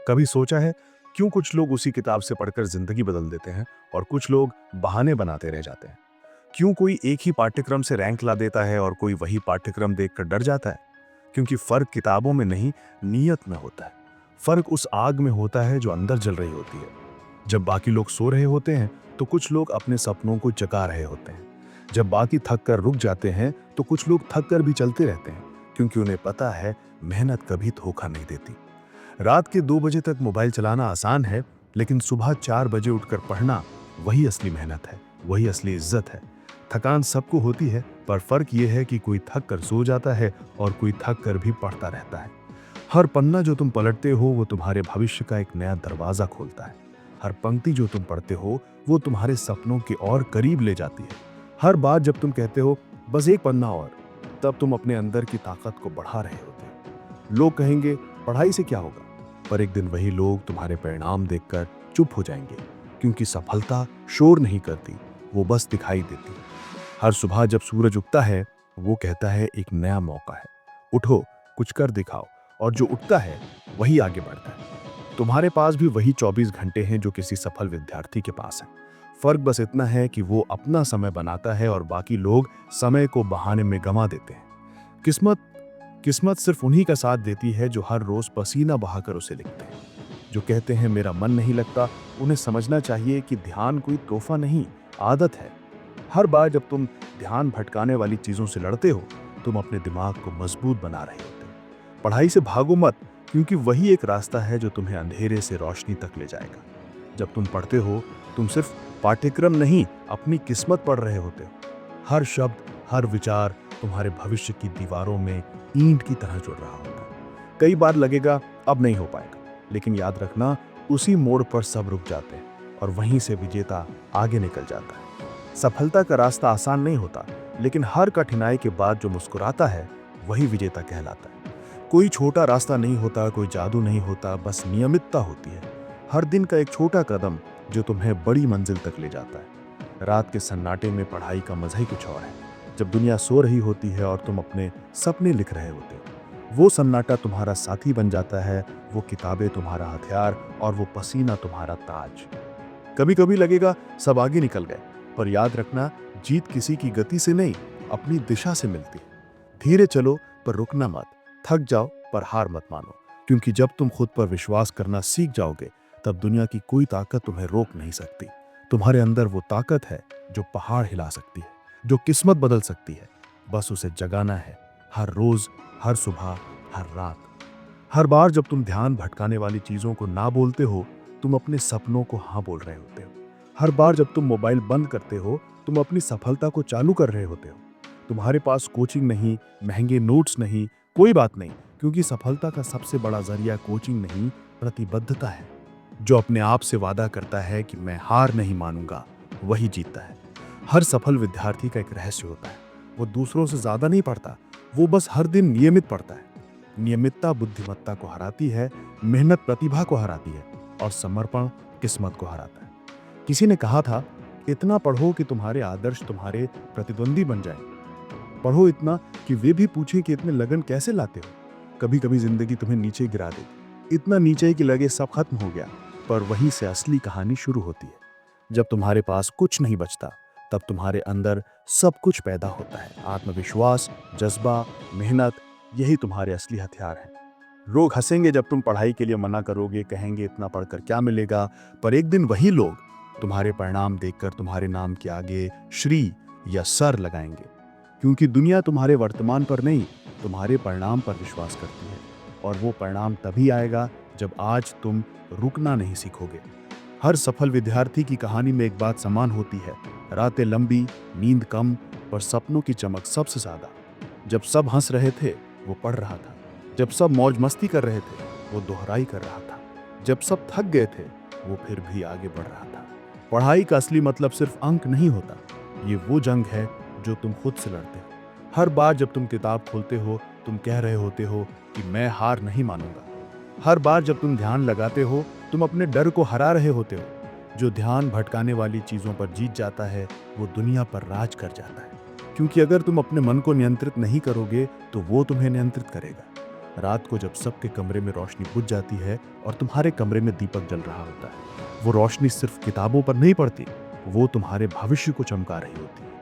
कभी सोचा है क्यों कुछ लोग उसी किताब से पढ़कर जिंदगी बदल देते हैं और कुछ लोग बहाने बनाते रह जाते हैं? क्यों कोई एक ही पाठ्यक्रम से रैंक ला देता है और कोई वही पाठ्यक्रम देखकर डर जाता है? क्योंकि फर्क किताबों में नहीं, नीयत में होता है। फर्क उस आग में होता है जो अंदर जल रही होती है। जब बाकी लोग सो रहे होते हैं तो कुछ लोग अपने सपनों को जगा रहे होते हैं। जब बाकी थक कर रुक जाते हैं तो कुछ लोग थक कर भी चलते रहते हैं, क्योंकि उन्हें पता है मेहनत कभी धोखा नहीं देती। रात के 2 बजे तक मोबाइल चलाना आसान है, लेकिन सुबह 4 बजे उठकर पढ़ना वही असली मेहनत है, वही असली इज्जत है। थकान सबको होती है, पर फर्क यह है कि कोई थक कर सो जाता है और कोई थक कर भी पढ़ता रहता है। हर पन्ना जो तुम पलटते हो वो तुम्हारे भविष्य का एक नया दरवाजा खोलता है। हर पंक्ति जो तुम पढ़ते हो वो तुम्हारे सपनों के और करीब ले जाती है। हर बार जब तुम कहते हो बस एक पन्ना और, तब तुम अपने अंदर की ताकत को बढ़ा रहे होते हो। लोग कहेंगे पढ़ाई से क्या होगा, पर एक दिन वही लोग तुम्हारे परिणाम देखकर चुप हो जाएंगे, क्योंकि सफलता शोर नहीं करती, वो बस दिखाई देती है। हर सुबह जब सूरज उगता है वो कहता है एक नया मौका है, उठो, कुछ कर दिखाओ, और जो उठता है वही आगे बढ़ता है। तुम्हारे पास भी वही 24 घंटे हैं जो किसी सफल विद्यार्थी के पास है। फर्क बस इतना है कि वो अपना समय बनाता है और बाकी लोग समय को बहाने में गंवा देते हैं। किस्मत किस्मत सिर्फ उन्हीं का साथ देती है जो हर रोज पसीना बहाकर उसे लिखते हैं। जो कहते हैं मेरा मन नहीं लगता, उन्हें समझना चाहिए कि ध्यान कोई तोहफा नहीं, आदत है। हर बार जब तुम ध्यान भटकाने वाली चीजों से लड़ते हो, तुम अपने दिमाग को मजबूत बना रहे होते हो। पढ़ाई से भागो मत, क्योंकि वही एक रास्ता है जो तुम्हें अंधेरे से रोशनी तक ले जाएगा। जब तुम पढ़ते हो, तुम सिर्फ पाठ्यक्रम नहीं, अपनी किस्मत पढ़ रहे होते हो। हर शब्द, हर विचार तुम्हारे भविष्य की दीवारों में ईंट की तरह जुड़ रहा होता है। कई बार लगेगा अब नहीं हो पाएगा, लेकिन याद रखना, उसी मोड़ पर सब रुक जाते हैं और वहीं से विजेता आगे निकल जाता है। सफलता का रास्ता आसान नहीं होता, लेकिन हर कठिनाई के बाद जो मुस्कुराता है वही विजेता कहलाता है। कोई छोटा रास्ता नहीं होता, कोई जादू नहीं होता, बस नियमितता होती है। हर दिन का एक छोटा कदम जो तुम्हें बड़ी मंजिल तक ले जाता है। रात के सन्नाटे में पढ़ाई का मजा ही कुछ और है। जब दुनिया सो रही होती है और तुम अपने सपने लिख रहे होते हो, वो सन्नाटा तुम्हारा साथी बन जाता है, वो किताबें तुम्हारा हथियार और वो पसीना तुम्हारा ताज। कभी कभी लगेगा सब आगे निकल गए, पर याद रखना, जीत किसी की गति से नहीं, अपनी दिशा से मिलती है। धीरे चलो पर रुकना मत, थक जाओ पर हार मत मानो, क्योंकि जब तुम खुद पर विश्वास करना सीख जाओगे, तब दुनिया की कोई ताकत तुम्हें रोक नहीं सकती। तुम्हारे अंदर वो ताकत है जो पहाड़ हिला सकती है, जो किस्मत बदल सकती है। बस उसे जगाना है, हर रोज, हर सुबह, हर रात। हर बार जब तुम ध्यान भटकाने वाली चीजों को ना बोलते हो, तुम अपने सपनों को हाँ बोल रहे होते हो। हर बार जब तुम मोबाइल बंद करते हो, तुम अपनी सफलता को चालू कर रहे होते हो। तुम्हारे पास कोचिंग नहीं, महंगे नोट्स नहीं, कोई बात नहीं, क्योंकि सफलता का सबसे बड़ा जरिया कोचिंग नहीं, प्रतिबद्धता है। जो अपने आप से वादा करता है कि मैं हार नहीं मानूंगा, वही जीतता है। हर सफल विद्यार्थी का एक रहस्य होता है, वो दूसरों से ज्यादा नहीं पढ़ता, वो बस हर दिन नियमित पढ़ता है। नियमितता बुद्धिमत्ता को हराती है, मेहनत प्रतिभा को हराती है, और समर्पण किस्मत को हराता है। किसी ने कहा था, इतना पढ़ो कि तुम्हारे आदर्श तुम्हारे प्रतिद्वंदी बन जाएं। पढ़ो इतना कि वे भी पूछें कि इतने लगन कैसे लाते हो। कभी कभी जिंदगी तुम्हें नीचे गिरा देगी, इतना नीचे कि लगे सब खत्म हो गया, पर वहीं से असली कहानी शुरू होती है। जब तुम्हारे पास कुछ नहीं बचता, तब तुम्हारे अंदर सब कुछ पैदा होता है। आत्मविश्वास, जज्बा, मेहनत, यही तुम्हारे असली हथियार हैं। लोग हंसेंगे जब तुम पढ़ाई के लिए मना करोगे, कहेंगे इतना पढ़कर क्या मिलेगा, पर एक दिन वही लोग तुम्हारे परिणाम देखकर तुम्हारे नाम के आगे श्री या सर लगाएंगे, क्योंकि दुनिया तुम्हारे वर्तमान पर नहीं, तुम्हारे परिणाम पर विश्वास करती है। और वो परिणाम तभी आएगा जब आज तुम रुकना नहीं सीखोगे। हर सफल विद्यार्थी की कहानी में एक बात समान होती है, रातें लंबी, नींद कम, पर सपनों की चमक सबसे ज्यादा। जब सब हंस रहे थे वो पढ़ रहा था, जब सब मौज मस्ती कर रहे थे वो दोहराई कर रहा था, जब सब थक गए थे वो फिर भी आगे बढ़ रहा था। पढ़ाई का असली मतलब सिर्फ अंक नहीं होता, ये वो जंग है जो तुम खुद से लड़ते हो। हर बार जब तुम किताब खोलते हो, तुम कह रहे होते हो कि मैं हार नहीं मानूंगा। हर बार जब तुम ध्यान लगाते हो, तुम अपने डर को हरा रहे होते हो। जो ध्यान भटकाने वाली चीजों पर जीत जाता है, वो दुनिया पर राज कर जाता है, क्योंकि अगर तुम अपने मन को नियंत्रित नहीं करोगे तो वो तुम्हें नियंत्रित करेगा। रात को जब सबके कमरे में रोशनी बुझ जाती है और तुम्हारे कमरे में दीपक जल रहा होता है, वो रोशनी सिर्फ किताबों पर नहीं पड़ती, वो तुम्हारे भविष्य को चमका रही होती है।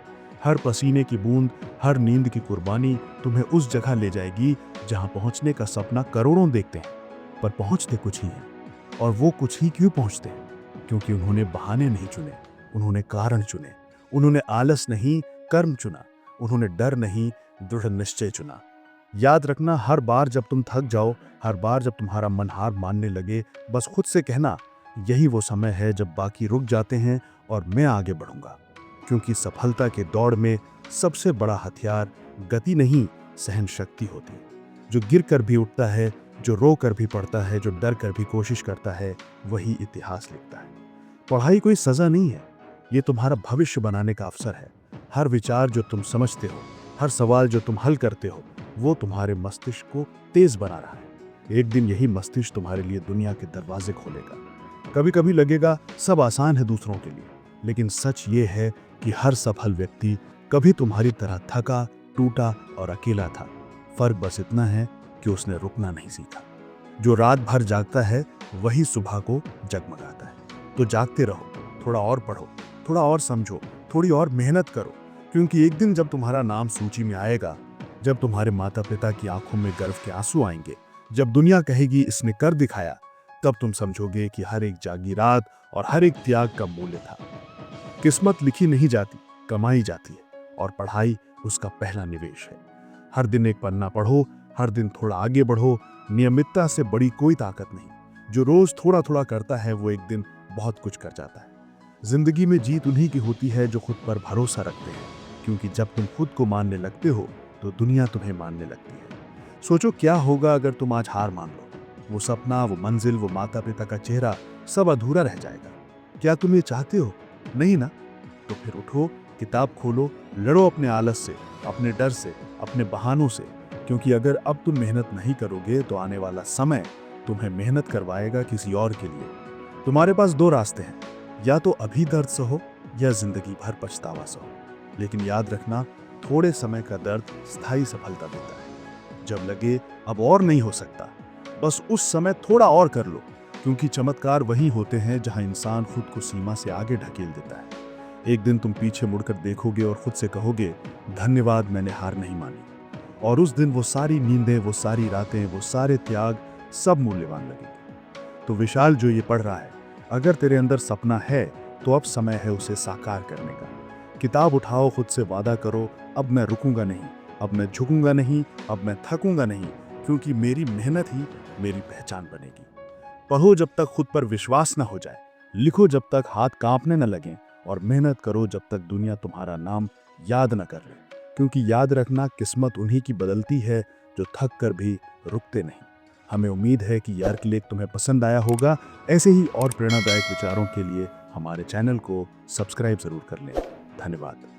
हर पसीने की बूंद, हर नींद की कुर्बानी तुम्हें उस जगह ले जाएगी जहां पहुंचने का सपना करोड़ों देखते हैं, पर पहुंचते कुछ ही हैं। और वो कुछ ही क्यों पहुंचते हैं? क्योंकि उन्होंने बहाने नहीं चुने, उन्होंने कारण चुने। उन्होंने आलस नहीं, कर्म चुना। उन्होंने डर नहीं, दृढ़ निश्चय चुना। याद रखना, हर बार जब तुम थक जाओ, हर बार जब तुम्हारा मन हार मानने लगे, बस खुद से कहना, यही वो समय है जब बाकी रुक जाते हैं और मैं आगे बढ़ूंगा। क्योंकि सफलता के दौड़ में सबसे बड़ा हथियार गति नहीं, सहन शक्ति होती है। जो गिर कर भी उठता है, जो रो कर भी पढ़ता है, जो डर कर भी कोशिश करता है, वही इतिहास लिखता है। पढ़ाई कोई सजा नहीं है, ये तुम्हारा भविष्य बनाने का अवसर है। हर विचार जो तुम समझते हो, हर सवाल जो तुम हल करते हो, वो तुम्हारे मस्तिष्क को तेज बना रहा है। एक दिन यही मस्तिष्क तुम्हारे लिए दुनिया के दरवाजे खोलेगा। कभी कभी लगेगा सब आसान है दूसरों के लिए, लेकिन सच ये है कि हर सफल व्यक्ति कभी तुम्हारी तरह थका, टूटा और अकेला था। फर्क बस इतना है कि उसने रुकना नहीं सीखा। जो रात भर जागता है वही सुबह को जगमगाता है। तो जागते रहो, थोड़ा और पढ़ो, थोड़ा और समझो, थोड़ी और मेहनत करो, क्योंकि एक दिन जब तुम्हारा नाम सूची में आएगा, जब तुम्हारे माता पिता की आंखों में गर्व के आंसू आएंगे, जब दुनिया कहेगी इसने कर दिखाया, तब तुम समझोगे कि हर एक जागी रात और हर एक त्याग का मूल्य था। किस्मत लिखी नहीं जाती, कमाई जाती है, और पढ़ाई उसका पहला निवेश है। हर दिन एक पन्ना पढ़ो, हर दिन थोड़ा आगे बढ़ो। नियमितता से बड़ी कोई ताकत नहीं। जो रोज थोड़ा थोड़ा करता है वो एक दिन बहुत कुछ कर जाता है। जिंदगी में जीत उन्हीं की होती है जो खुद पर भरोसा रखते हैं, क्योंकि जब तुम खुद को मानने लगते हो तो दुनिया तुम्हें मानने लगती है। सोचो क्या होगा अगर तुम आज हार मान लो। वो सपना, वो मंजिल, वो माता पिता का चेहरा, सब अधूरा रह जाएगा। क्या तुम ये चाहते हो? नहीं ना? तो फिर उठो, किताब खोलो, लड़ो अपने आलस से, अपने डर से, अपने बहानों से, क्योंकि अगर अब तुम मेहनत नहीं करोगे तो आने वाला समय तुम्हें मेहनत करवाएगा किसी और के लिए। तुम्हारे पास दो रास्ते हैं, या तो अभी दर्द सहो या जिंदगी भर पछतावा सहो। लेकिन याद रखना, थोड़े समय का दर्द स्थायी सफलता देता है। जब लगे अब और नहीं हो सकता, बस उस समय थोड़ा और कर लो, क्योंकि चमत्कार वही होते हैं जहां इंसान खुद को सीमा से आगे ढकेल देता है। एक दिन तुम पीछे मुड़कर देखोगे और खुद से कहोगे, धन्यवाद, मैंने हार नहीं मानी। और उस दिन वो सारी नींदें, वो सारी रातें, वो सारे त्याग सब मूल्यवान लगेंगे। तो विशाल, जो ये पढ़ रहा है, अगर तेरे अंदर सपना है तो अब समय है उसे साकार करने का। किताब उठाओ, खुद से वादा करो, अब मैं रुकूंगा नहीं, अब मैं झुकूंगा नहीं, अब मैं थकूंगा नहीं, क्योंकि मेरी मेहनत ही मेरी पहचान बनेगी। पढ़ो जब तक खुद पर विश्वास न हो जाए, लिखो जब तक हाथ कांपने न लगे, और मेहनत करो जब तक दुनिया तुम्हारा नाम याद न कर ले। क्योंकि याद रखना, किस्मत उन्हीं की बदलती है जो थक कर भी रुकते नहीं। हमें उम्मीद है कि यार क्लिक तुम्हें पसंद आया होगा। ऐसे ही और प्रेरणादायक विचारों के लिए हमारे चैनल को सब्सक्राइब जरूर कर लें। धन्यवाद।